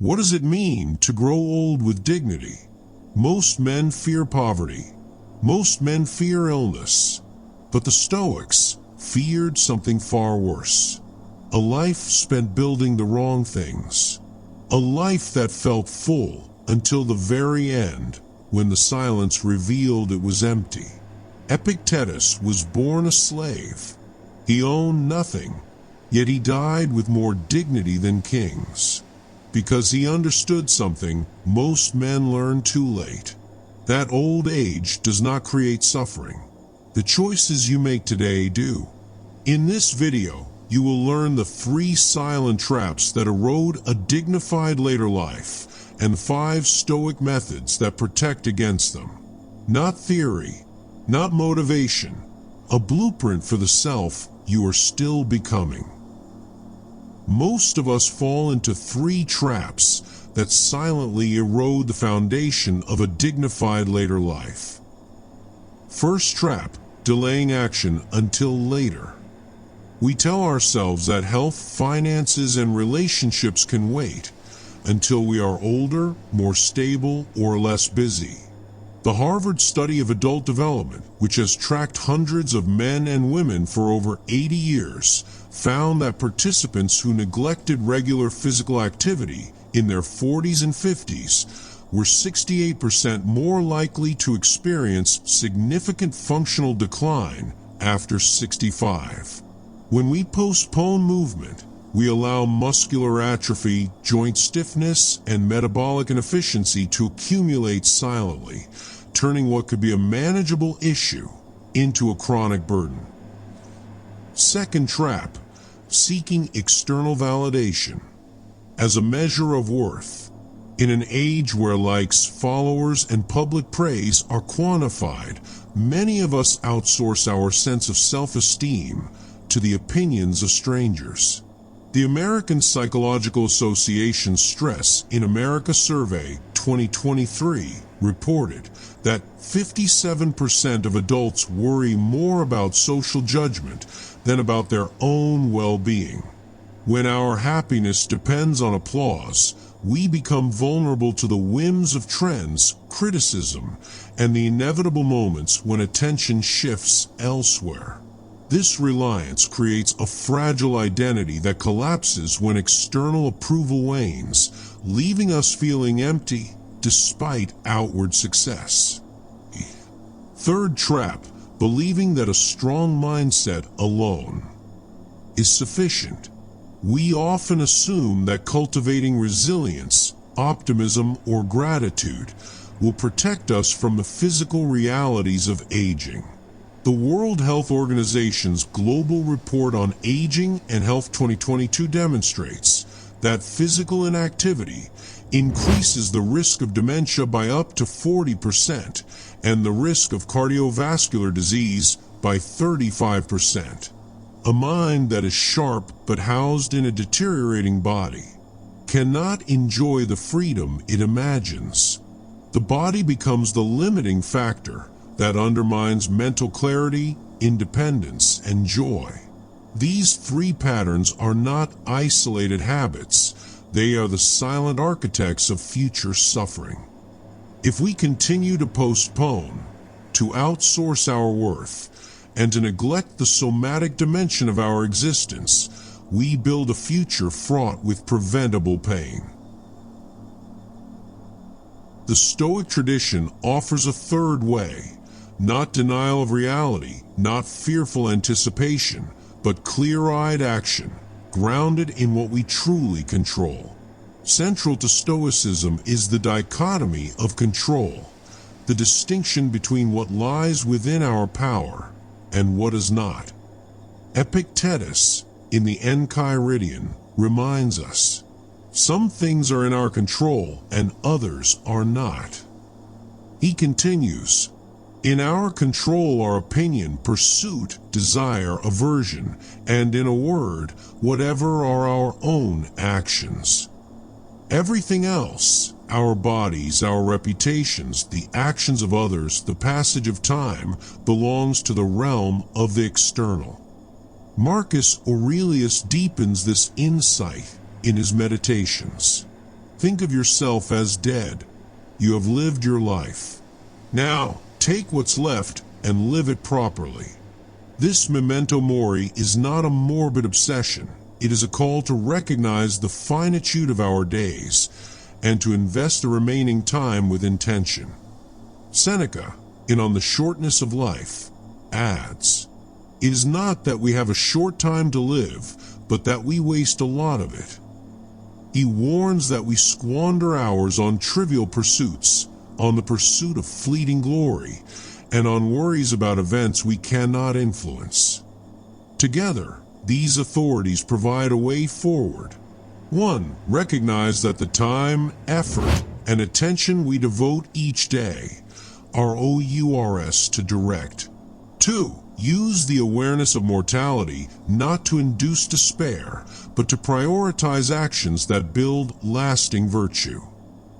What does it mean to grow old with dignity? Most men fear poverty. Most men fear illness. But the Stoics feared something far worse. A life spent building the wrong things. A life that felt full until the very end, when the silence revealed it was empty. Epictetus was born a slave. He owned nothing, yet he died with more dignity than kings. Because he understood something most men learn too late. That old age does not create suffering. The choices you make today do. In this video, you will learn the 3 silent traps that erode a dignified later life, and 5 Stoic methods that protect against them. Not theory, not motivation, a blueprint for the self you are still becoming. Most of us fall into 3 traps that silently erode the foundation of a dignified later life. First trap, delaying action until later. We tell ourselves that health, finances, and relationships can wait until we are older, more stable, or less busy. The Harvard study of adult development, which has tracked hundreds of men and women for over 80 years, found that participants who neglected regular physical activity in their 40s and 50s were 68% more likely to experience significant functional decline after 65. When we postpone movement, we allow muscular atrophy, joint stiffness, and metabolic inefficiency to accumulate silently, turning what could be a manageable issue into a chronic burden. Second trap, seeking external validation as a measure of worth. In an age where likes, followers, and public praise are quantified, many of us outsource our sense of self-esteem to the opinions of strangers. The American Psychological Association's Stress in America Survey 2023 reported that 57% of adults worry more about social judgment than about their own well-being. When our happiness depends on applause, we become vulnerable to the whims of trends, criticism, and the inevitable moments when attention shifts elsewhere. This reliance creates a fragile identity that collapses when external approval wanes, leaving us feeling empty despite outward success. Third trap, believing that a strong mindset alone is sufficient. We often assume that cultivating resilience, optimism, or gratitude will protect us from the physical realities of aging. The World Health Organization's Global Report on Aging and Health 2022 demonstrates that physical inactivity increases the risk of dementia by up to 40% and the risk of cardiovascular disease by 35%. A mind that is sharp but housed in a deteriorating body cannot enjoy the freedom it imagines. The body becomes the limiting factor that undermines mental clarity, independence, and joy. These 3 patterns are not isolated habits. They are the silent architects of future suffering. If we continue to postpone, to outsource our worth, and to neglect the somatic dimension of our existence, we build a future fraught with preventable pain. The Stoic tradition offers a third way. Not denial of reality, not fearful anticipation, but clear-eyed action, grounded in what we truly control. Central to Stoicism is the dichotomy of control, the distinction between what lies within our power and what is not. Epictetus, in the Enchiridion, reminds us, some things are in our control and others are not. He continues, in our control are opinion, pursuit, desire, aversion, and in a word, whatever are our own actions. Everything else, our bodies, our reputations, the actions of others, the passage of time, belongs to the realm of the external. Marcus Aurelius deepens this insight in his Meditations. Think of yourself as dead. You have lived your life. Now, take what's left and live it properly. This memento mori is not a morbid obsession. It is a call to recognize the finitude of our days and to invest the remaining time with intention. Seneca, in On the Shortness of Life, adds, "It is not that we have a short time to live, but that we waste a lot of it." He warns that we squander hours on trivial pursuits, on the pursuit of fleeting glory, and on worries about events we cannot influence. Together, these authorities provide a way forward. 1. Recognize that the time, effort, and attention we devote each day are ours to direct. 2. Use the awareness of mortality not to induce despair, but to prioritize actions that build lasting virtue.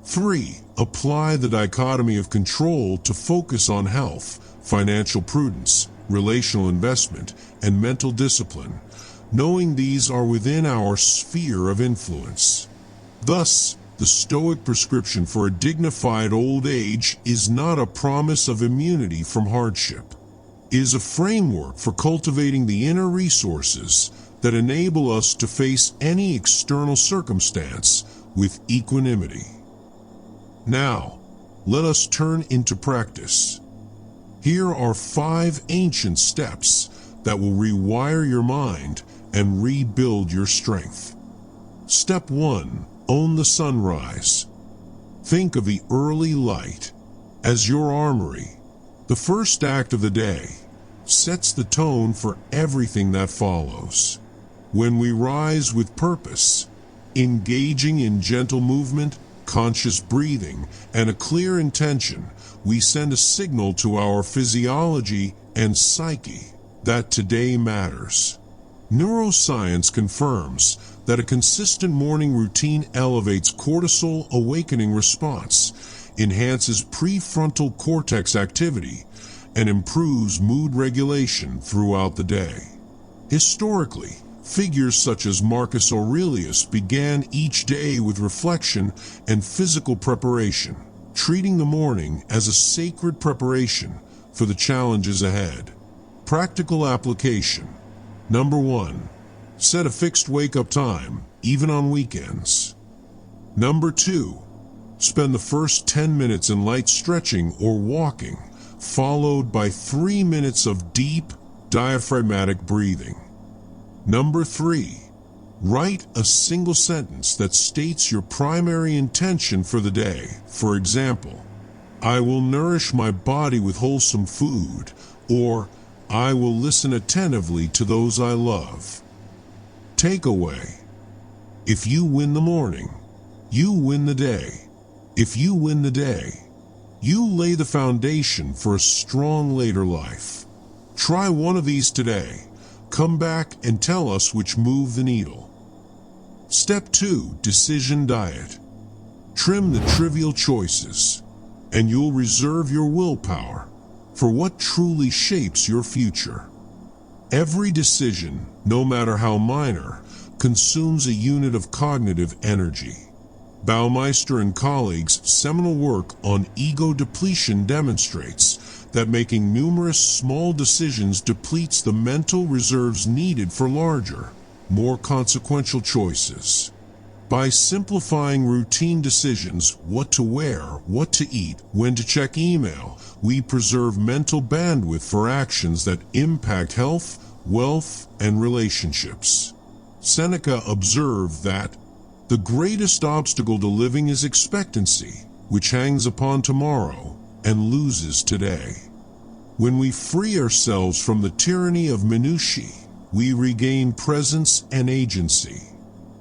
3. Apply the dichotomy of control to focus on health, financial prudence, relational investment, and mental discipline, knowing these are within our sphere of influence. Thus, the Stoic prescription for a dignified old age is not a promise of immunity from hardship. It is a framework for cultivating the inner resources that enable us to face any external circumstance with equanimity. Now, let us turn into practice. Here are 5 ancient steps that will rewire your mind and rebuild your strength. Step 1. Own the sunrise. Think of the early light as your armory. The first act of the day sets the tone for everything that follows. When we rise with purpose, engaging in gentle movement, conscious breathing, and a clear intention, we send a signal to our physiology and psyche that today matters. Neuroscience confirms that a consistent morning routine elevates cortisol awakening response, enhances prefrontal cortex activity, and improves mood regulation throughout the day. Historically, figures such as Marcus Aurelius began each day with reflection and physical preparation, treating the morning as a sacred preparation for the challenges ahead. Practical application. Number 1. Set a fixed wake-up time, even on weekends. Number 2. Spend the first 10 minutes in light stretching or walking, followed by 3 minutes of deep, diaphragmatic breathing. Number 3. Write a single sentence that states your primary intention for the day. For example, "I will nourish my body with wholesome food," or "I will listen attentively to those I love." Takeaway. If you win the morning, you win the day. If you win the day, you lay the foundation for a strong later life. Try one of these today. Come back and tell us which moved the needle. Step 2. Decision diet. Trim the trivial choices, and you'll reserve your willpower for what truly shapes your future. Every decision, no matter how minor, consumes a unit of cognitive energy. Baumeister and colleagues' seminal work on ego depletion demonstrates that making numerous small decisions depletes the mental reserves needed for larger, more consequential choices. By simplifying routine decisions, what to wear, what to eat, when to check email, we preserve mental bandwidth for actions that impact health, wealth, and relationships. Seneca observed that the greatest obstacle to living is expectancy, which hangs upon tomorrow and loses today. When we free ourselves from the tyranny of minutiae, we regain presence and agency.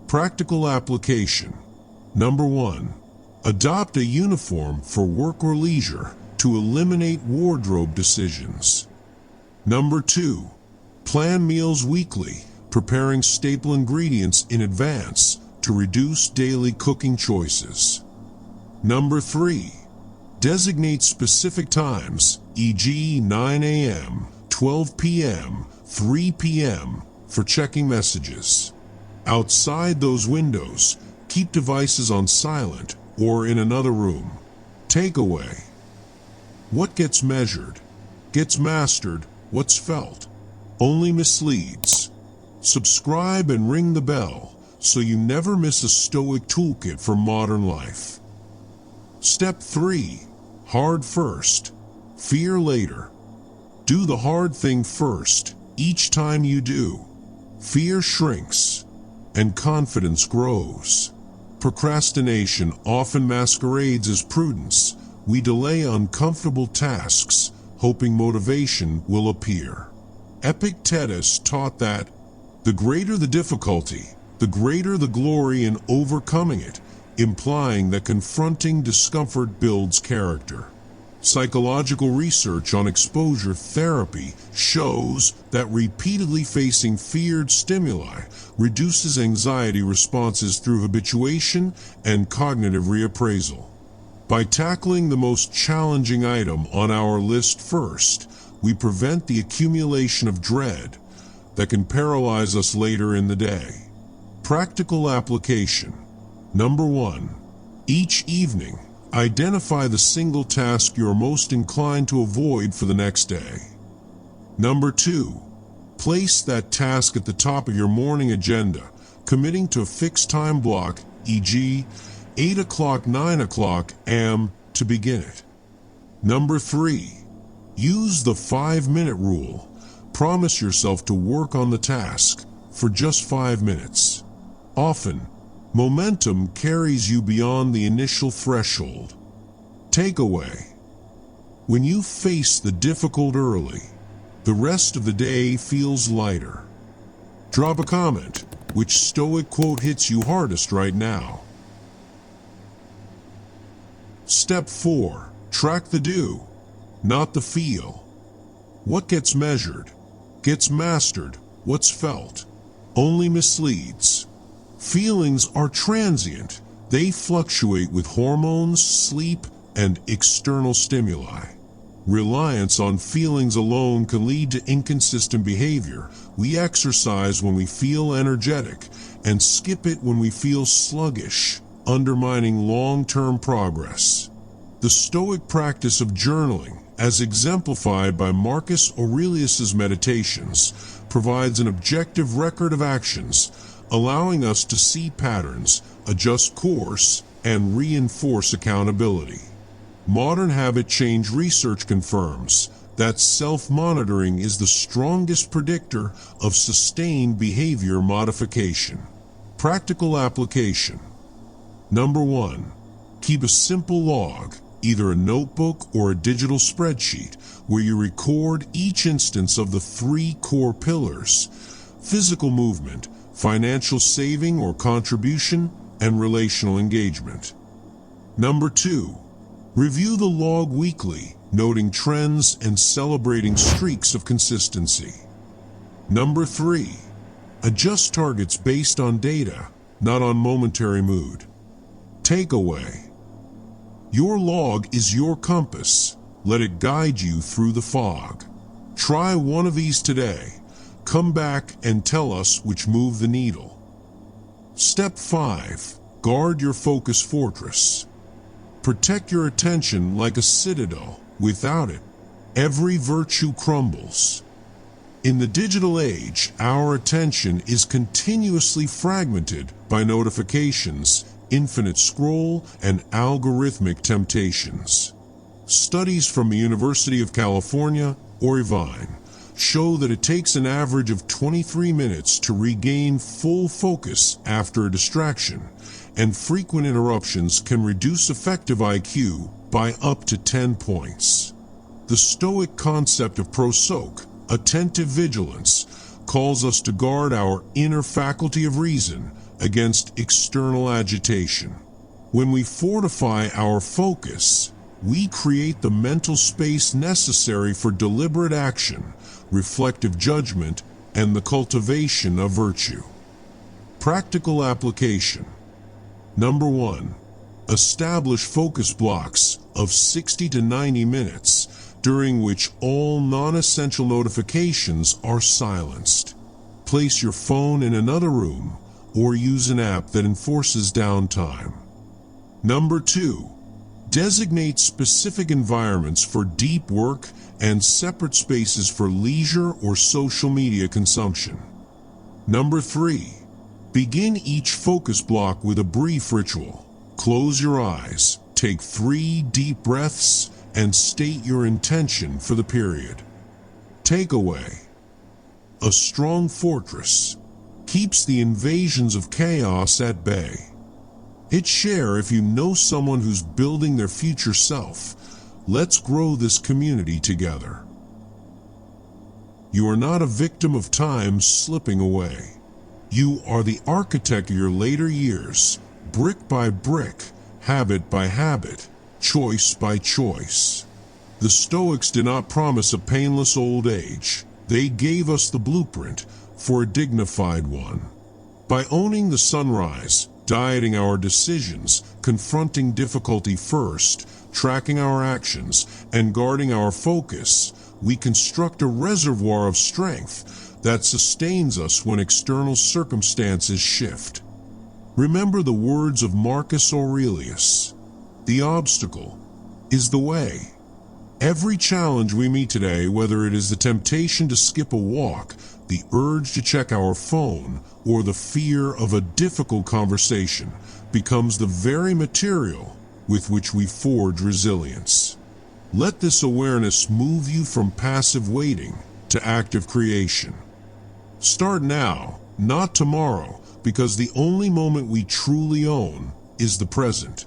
Practical application. Number 1. Adopt a uniform for work or leisure to eliminate wardrobe decisions. Number 2. Plan meals weekly, preparing staple ingredients in advance to reduce daily cooking choices. Number 3. Designate specific times, e.g. 9 a.m., 12 p.m., 3 p.m., for checking messages. Outside those windows, Keep devices on silent or in another room. Takeaway: what gets measured gets mastered, what's felt only misleads. Subscribe and ring the bell so you never miss a Stoic toolkit for modern life. Step 3. Hard first, fear later. Do the hard thing first. Each time you do, fear shrinks and confidence grows. Procrastination often masquerades as prudence. We delay uncomfortable tasks, hoping motivation will appear. Epictetus taught that the greater the difficulty, the greater the glory in overcoming it, implying that confronting discomfort builds character. Psychological research on exposure therapy shows that repeatedly facing feared stimuli reduces anxiety responses through habituation and cognitive reappraisal. By tackling the most challenging item on our list first, we prevent the accumulation of dread that can paralyze us later in the day. Practical application. Number 1. Each evening, identify the single task you're most inclined to avoid for the next day. Number 2. Place that task at the top of your morning agenda, committing to a fixed time block, e.g., 8 o'clock, 9 o'clock am to begin it. Number 3. Use the 5-minute rule. Promise yourself to work on the task for just 5 minutes. Often, momentum carries you beyond the initial threshold. Takeaway: when you face the difficult early, the rest of the day feels lighter. Drop a comment. Which Stoic quote hits you hardest right now? Step 4. Track the do, not the feel. What gets measured gets mastered, what's felt only misleads. Feelings are transient. They fluctuate with hormones, sleep, and external stimuli. Reliance on feelings alone can lead to inconsistent behavior. We exercise when we feel energetic and skip it when we feel sluggish, undermining long-term progress. The Stoic practice of journaling, as exemplified by Marcus Aurelius's Meditations, provides an objective record of actions, allowing us to see patterns, adjust course, and reinforce accountability. Modern habit change research confirms that self-monitoring is the strongest predictor of sustained behavior modification. Practical application. Number 1. Keep a simple log, either a notebook or a digital spreadsheet, where you record each instance of the 3 core pillars: physical movement, financial saving or contribution, and relational engagement. Number 2. Review the log weekly, noting trends and celebrating streaks of consistency. Number 3. Adjust targets based on data, not on momentary mood. Takeaway: your log is your compass. Let it guide you through the fog. Try one of these today. Come back and tell us which moved the needle. Step 5. Guard your focus fortress. Protect your attention like a citadel. Without it, every virtue crumbles. In the digital age, our attention is continuously fragmented by notifications, infinite scroll, and algorithmic temptations. Studies from the University of California, Irvine, show that it takes an average of 23 minutes to regain full focus after a distraction, and frequent interruptions can reduce effective IQ by up to 10 points. The Stoic concept of prosoke, attentive vigilance, calls us to guard our inner faculty of reason against external agitation. When we fortify our focus, we create the mental space necessary for deliberate action, reflective judgment, and the cultivation of virtue. Practical application. Number 1. Establish focus blocks of 60 to 90 minutes, during which all non-essential notifications are silenced. Place your phone in another room, or use an app that enforces downtime. Number 2, designate specific environments for deep work and separate spaces for leisure or social media consumption. Number 3, begin each focus block with a brief ritual. Close your eyes, take 3 deep breaths, and state your intention for the period. Takeaway: a strong fortress keeps the invasions of chaos at bay. Hit share if you know someone who's building their future self. Let's grow this community together. You are not a victim of time slipping away. You are the architect of your later years, brick by brick, habit by habit, choice by choice. The Stoics did not promise a painless old age. They gave us the blueprint for a dignified one. By owning the sunrise, dieting our decisions, confronting difficulty first, tracking our actions, and guarding our focus, we construct a reservoir of strength that sustains us when external circumstances shift. Remember the words of Marcus Aurelius: "The obstacle is the way." Every challenge we meet today, whether it is the temptation to skip a walk, the urge to check our phone, or the fear of a difficult conversation, becomes the very material with which we forge resilience. Let this awareness move you from passive waiting to active creation. Start now, not tomorrow, because the only moment we truly own is the present.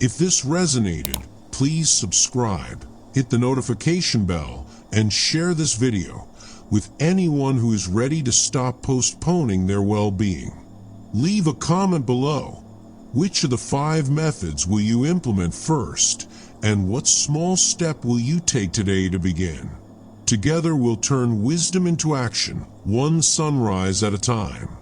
If this resonated, please subscribe, hit the notification bell, and share this video with anyone who is ready to stop postponing their well-being. Leave a comment below. Which of the 5 methods will you implement first, and what small step will you take today to begin? Together we'll turn wisdom into action, one sunrise at a time.